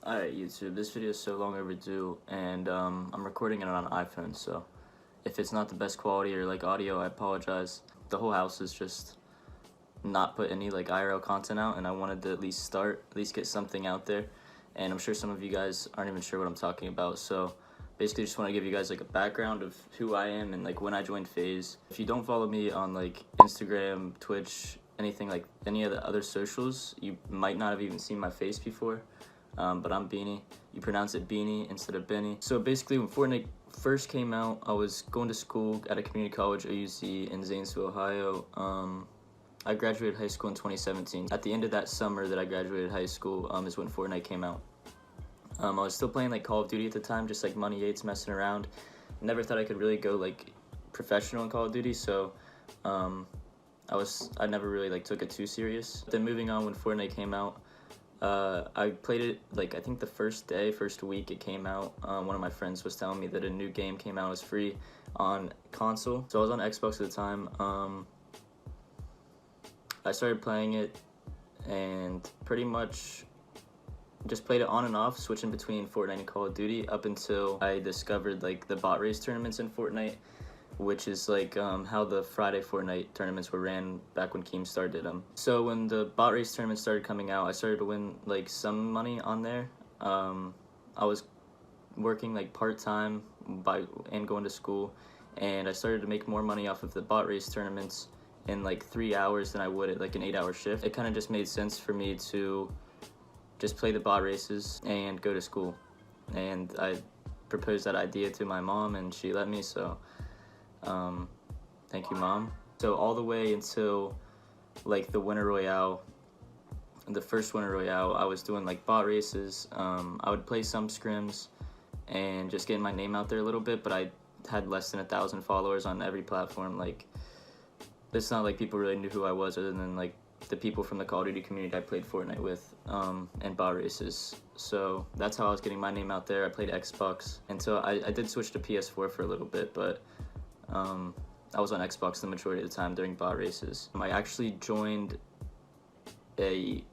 Alright YouTube, this video is so long overdue and I'm recording it on an iPhone, so if it's not the best quality or like audio, I apologize. The whole house is just not put any like IRL content out, and I wanted to at least get something out there, and I'm sure some of you guys aren't even sure what I'm talking about, so basically just want to give you guys like a background of who I am and like when I joined FaZe. If you don't follow me on like Instagram, Twitch, anything like any of the other socials, you might not have even seen my face before. But I'm Bini. You pronounce it Bini instead of Bini. So basically when Fortnite first came out, I was going to school at a community college, OUC, in Zanesville, Ohio. I graduated high school in 2017. At the end of that summer that I graduated high school is when Fortnite came out. I was still playing like Call of Duty at the time, just like Money 8's messing around. Never thought I could really go like professional in Call of Duty, so I never really like took it too serious. Then moving on, when Fortnite came out, I played it like I think the first week it came out. One of my friends was telling me that a new game came out, it was free on console. So I was on Xbox at the time. I started playing it and pretty much just played it on and off, switching between Fortnite and Call of Duty up until I discovered like the bot race tournaments in Fortnite, which is like how the Friday Fortnite tournaments were ran back when Keemstar did them. So when the bot race tournament started coming out, I started to win like some money on there. I was working like part-time and going to school, and I started to make more money off of the bot race tournaments in like 3 hours than I would at like an 8-hour shift. It kind of just made sense for me to just play the bot races and go to school, and I proposed that idea to my mom and she let me, so thank you, Mom. So all the way until like the Winter Royale, the first Winter Royale, I was doing like bot races. I would play some scrims and just getting my name out there a little bit, but I had less than 1,000 followers on every platform. Like, it's not like people really knew who I was other than like the people from the Call of Duty community I played Fortnite with, and bot races. So that's how I was getting my name out there. I played Xbox until I did switch to PS4 for a little bit, but I was on Xbox the majority of the time during bot races. I actually joined a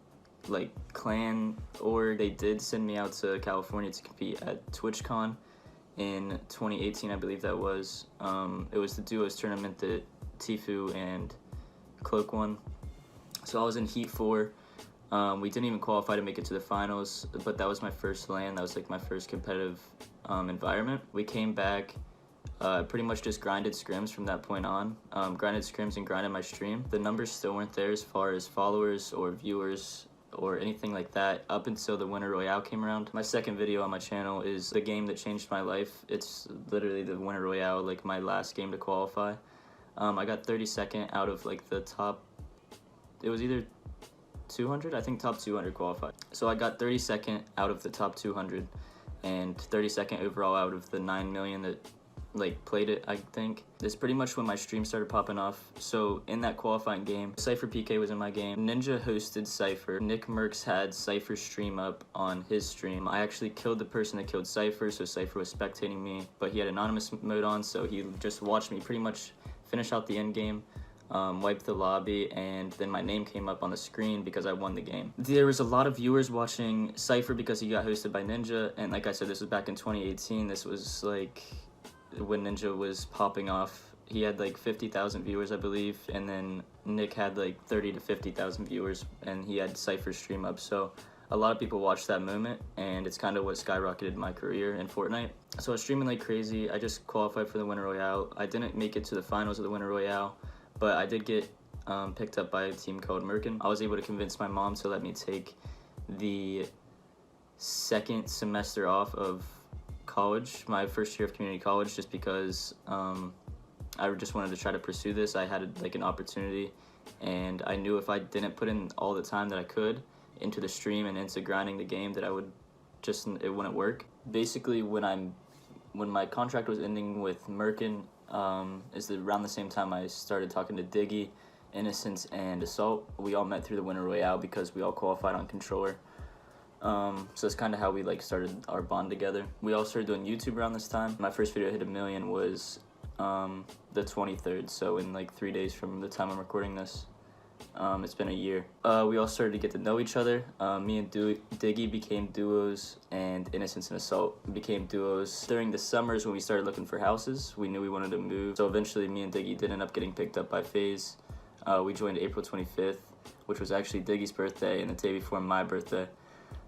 like clan, or they did send me out to California to compete at TwitchCon in 2018, I believe that was. It was the duos tournament that Tfue and Cloak won. So I was in Heat 4. We didn't even qualify to make it to the finals, but that was my first LAN. That was like my first competitive environment. We came back, pretty much just grinded scrims from that point on. Grinded scrims and grinded my stream. The numbers still weren't there as far as followers or viewers or anything like that up until the Winter Royale came around. My second video on my channel is the game that changed my life. It's literally the Winter Royale, like my last game to qualify. I got 32nd out of like the top, it was either 200, I think top 200 qualified. So I got 32nd out of the top 200 and 32nd overall out of the 9 million that like played it, I think. It's pretty much when my stream started popping off. So in that qualifying game, Cypher PK was in my game. Ninja hosted Cypher. Nick Merckx had Cypher stream up on his stream. I actually killed the person that killed Cypher, so Cypher was spectating me, but he had anonymous mode on, so he just watched me pretty much finish out the end game, wiped the lobby, and then my name came up on the screen because I won the game. There was a lot of viewers watching Cypher because he got hosted by Ninja, and like I said, this was back in 2018. This was like when Ninja was popping off. He had like 50,000 viewers, I believe, and then Nick had like 30 to 50,000 viewers, and he had Cypher stream up. So a lot of people watched that moment, and it's kind of what skyrocketed my career in Fortnite. So I was streaming like crazy. I just qualified for the Winter Royale. I didn't make it to the finals of the Winter Royale, but I did get picked up by a team called Merkin. I was able to convince my mom to let me take the second semester off of college, my first year of community college, just because I just wanted to try to pursue this. I had like an opportunity, and I knew if I didn't put in all the time that I could into the stream and into grinding the game, that it wouldn't work. Basically, when my contract was ending with Merkin, is around the same time I started talking to Diggy, Innocence, and Assault. We all met through the Winter Royale because we all qualified on controller. So that's kind of how we like started our bond together. We all started doing YouTube around this time. My first video hit 1 million was the 23rd, so in like 3 days from the time I'm recording this. It's been a year. We all started to get to know each other. Me and Diggy became duos, and Innocence and Assault became duos. During the summers when we started looking for houses, we knew we wanted to move. So eventually me and Diggy did end up getting picked up by FaZe. We joined April 25th, which was actually Diggy's birthday and the day before my birthday.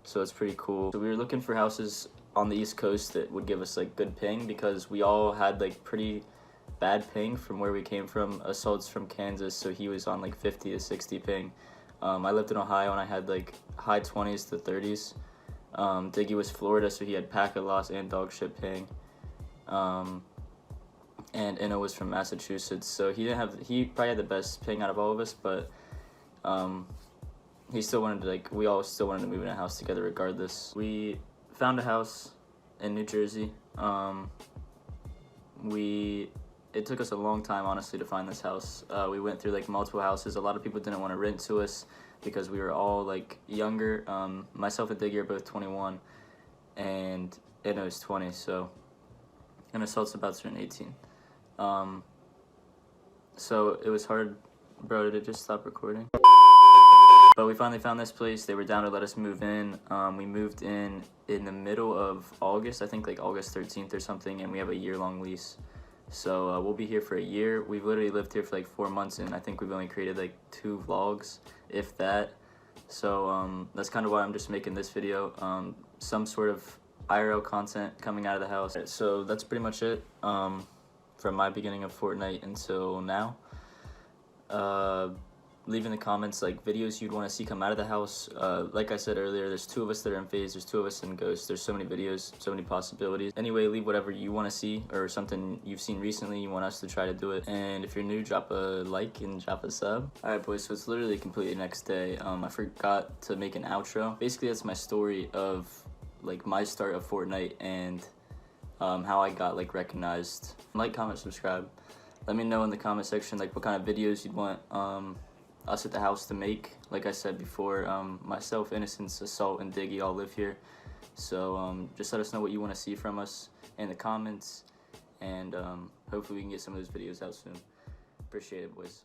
So it's pretty cool. So we were looking for houses on the East Coast that would give us like good ping, because we all had like pretty bad ping from where we came from. Assault's from Kansas, so he was on like 50 to 60 ping. I lived in Ohio and I had like high 20s to 30s. Diggy was Florida, so he had packet loss and dog shit ping. And Inno was from Massachusetts, so he probably had the best ping out of all of us, but he still wanted to, we all still wanted to move in a house together regardless. We found a house in New Jersey. It took us a long time, honestly, to find this house. We went through like multiple houses. A lot of people didn't want to rent to us because we were all like younger. Myself and Diggy are both 21, and Inno is 20, so, and Assault's about to turn 18. So it was hard. Bro, did it just stop recording? But we finally found this place. They were down to let us move in. We moved in the middle of August, I think like August 13th or something, and we have a year-long lease. So we'll be here for a year. We've literally lived here for like 4 months, and I think we've only created like 2 vlogs, if that. So that's kind of why I'm just making this video. Some sort of IRL content coming out of the house. So that's pretty much it from my beginning of Fortnite until now. Leave in the comments like videos you'd want to see come out of the house. Like I said earlier, there's 2 of us that are in FaZe, there's 2 of us in Ghost. There's so many videos, so many possibilities. Anyway, leave whatever you want to see or something you've seen recently you want us to try to do it. And if you're new, drop a like and drop a sub. Alright boys, so it's literally completely next day. I forgot to make an outro. Basically that's my story of like my start of Fortnite and how I got like recognized. Like, comment, subscribe. Let me know in the comment section like what kind of videos you'd want us at the house to make. Like I said before, myself, Innocence, Assault, and Diggy all live here. So just let us know what you want to see from us in the comments, and hopefully we can get some of those videos out soon. Appreciate it, boys.